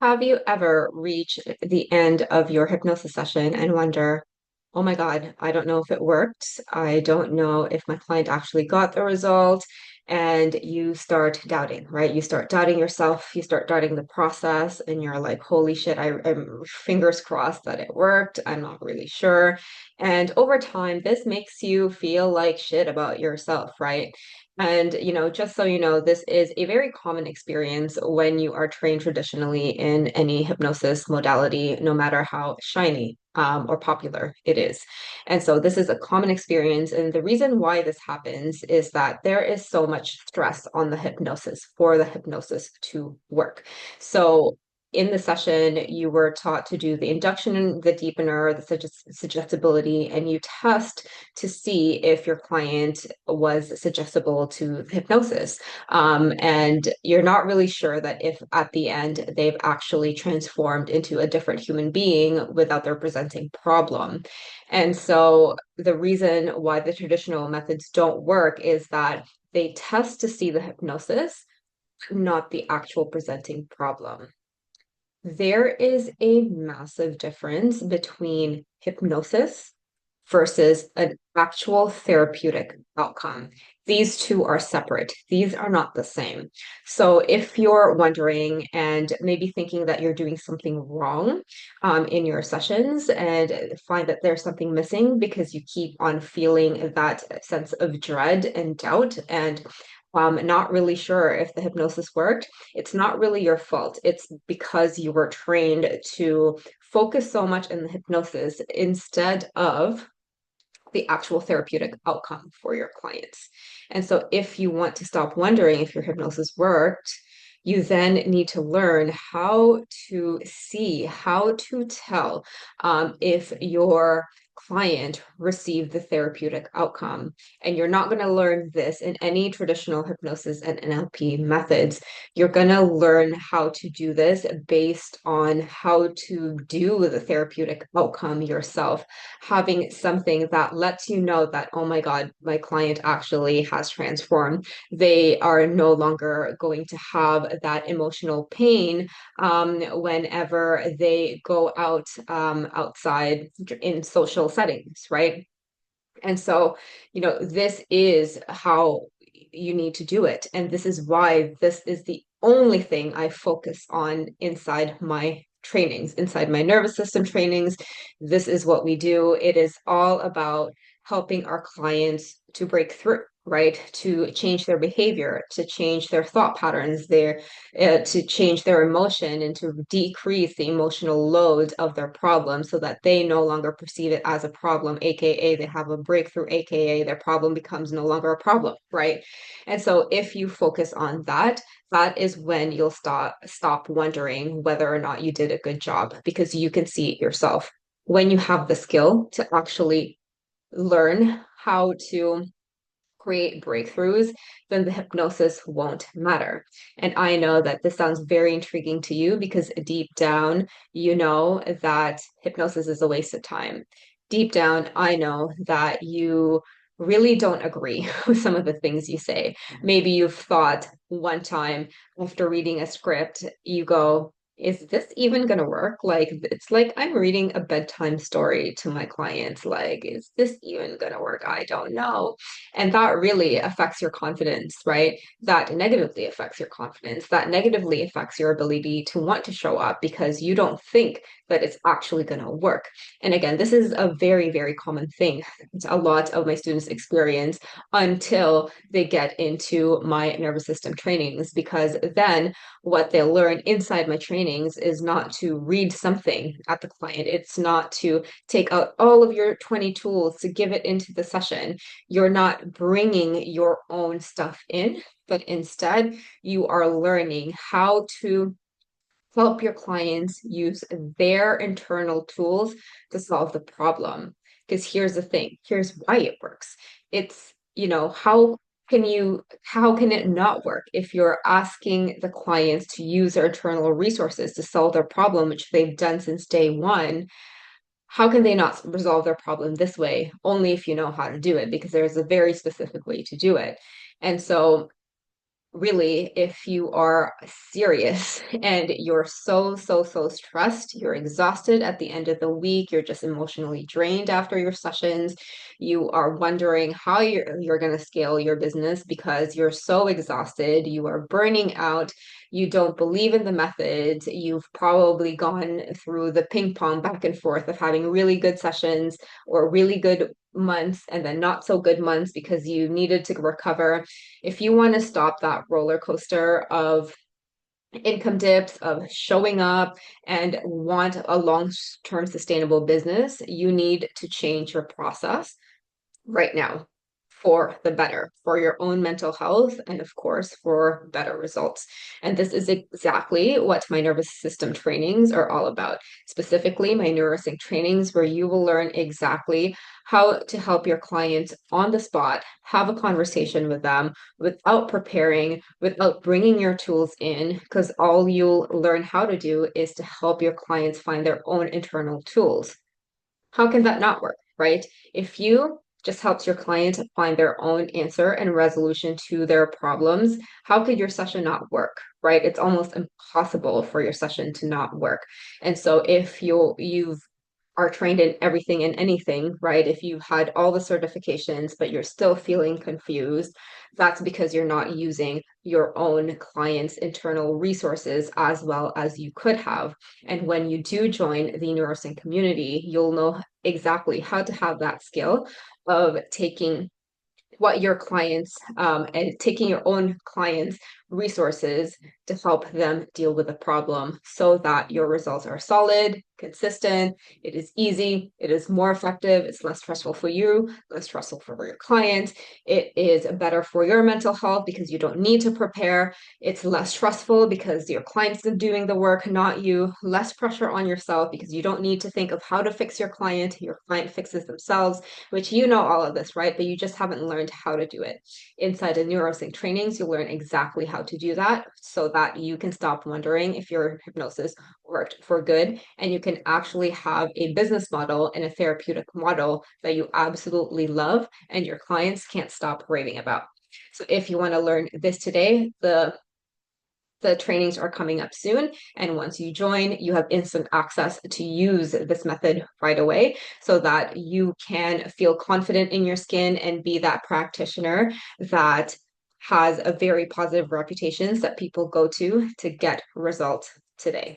Have you ever reached the end of your hypnosis session and wonder, oh my God, I don't know if it worked. I don't know if my client actually got the result. And you start doubting, right? You start doubting yourself, you start doubting the process, and you're like, holy shit, I'm fingers crossed that it worked. I'm not really sure. And over time, this makes you feel like shit about yourself, right? And, just so you know, this is a very common experience when you are trained traditionally in any hypnosis modality, no matter how shiny or popular it is. And so this is a common experience. And the reason why this happens is that there is so much stress on the hypnosis for the hypnosis to work. So in the session, you were taught to do the induction, the deepener, the suggestibility, and you test to see if your client was suggestible to hypnosis. And you're not really sure that if at the end they've actually transformed into a different human being without their presenting problem. And so the reason why the traditional methods don't work is that they test to see the hypnosis, not the actual presenting problem. There is a massive difference between hypnosis versus an actual therapeutic outcome. These two are separate. These are not the same. So if you're wondering and maybe thinking that you're doing something wrong in your sessions and find that there's something missing because you keep on feeling that sense of dread and doubt and not really sure if the hypnosis worked, it's not really your fault. It's because you were trained to focus so much in the hypnosis instead of the actual therapeutic outcome for your clients. And so, if you want to stop wondering if your hypnosis worked, you then need to learn how to see, how to tell if your client received the therapeutic outcome. And you're not going to learn this in any traditional hypnosis and NLP methods. You're going to learn how to do this based on how to do the therapeutic outcome yourself, having something that lets you know that, oh my God, my client actually has transformed. They are no longer going to have that emotional pain whenever they go out outside in social settings, right? And so, this is how you need to do it. And this is why this is the only thing I focus on inside my trainings, inside my nervous system trainings. This is what we do. It is all about helping our clients to break through, right? To change their behavior, to change their thought patterns, to change their emotion and to decrease the emotional load of their problem so that they no longer perceive it as a problem, aka they have a breakthrough, aka their problem becomes no longer a problem, right? And so if you focus on that, that is when you'll stop wondering whether or not you did a good job because you can see it yourself. When you have the skill to actually learn how to create breakthroughs, then the hypnosis won't matter. And I know that this sounds very intriguing to you because deep down, you know that hypnosis is a waste of time. Deep down, I know that you really don't agree with some of the things you say. Maybe you've thought one time after reading a script, you go, is this even going to work? Like, it's like I'm reading a bedtime story to my clients. Like, is this even going to work? I don't know. And that really affects your confidence, right? That negatively affects your confidence. That negatively affects your ability to want to show up because you don't think that it's actually going to work. And again, this is a very, very common thing. A lot of my students experience until they get into my nervous system trainings, because then what they'll learn inside my trainings is not to read something at the client. It's not to take out all of your 20 tools to give it into the session. You're not bringing your own stuff in, but instead you are learning how to help your clients use their internal tools to solve the problem. Because here's the thing, here's why it works. It's, how can it not work if you're asking the clients to use their internal resources to solve their problem, which they've done since day one? How can they not resolve their problem this way? Only if you know how to do it, because there's a very specific way to do it. And so really, if you are serious and you're so stressed, you're exhausted at the end of the week, you're just emotionally drained after your sessions, you are wondering how you're going to scale your business because you're so exhausted, you are burning out, you don't believe in the methods, you've probably gone through the ping pong back and forth of having really good sessions or really good months and then not so good months because you needed to recover. If you want to stop that roller coaster of income dips, of showing up and want a long-term sustainable business, you need to change your process right now for the better, for your own mental health, and of course, for better results. And this is exactly what my nervous system trainings are all about. Specifically, my neurosync trainings, where you will learn exactly how to help your clients on the spot, have a conversation with them without preparing, without bringing your tools in, because all you'll learn how to do is to help your clients find their own internal tools. How can that not work, right? If you just helps your client find their own answer and resolution to their problems, how could your session not work, right? It's almost impossible for your session to not work. And so if you've are trained in everything and anything, right? If you've had all the certifications, but you're still feeling confused, that's because you're not using your own client's internal resources as well as you could have. And when you do join the neurosync community, you'll know exactly how to have that skill of taking what your clients and taking your own clients' resources to help them deal with the problem so that your results are solid, consistent, it is easy, it is more effective, it's less stressful for you, less stressful for your client, it is better for your mental health because you don't need to prepare, it's less stressful because your client's doing the work, not you, less pressure on yourself because you don't need to think of how to fix your client fixes themselves, which you know all of this, right? But you just haven't learned how to do it. Inside the neurosync trainings, you'll learn exactly how to do that so that you can stop wondering if your hypnosis worked for good and you can actually have a business model and a therapeutic model that you absolutely love and your clients can't stop raving about. So if you want to learn this today, the trainings are coming up soon. And once you join, you have instant access to use this method right away so that you can feel confident in your skin and be that practitioner that has a very positive reputation that people go to get results today.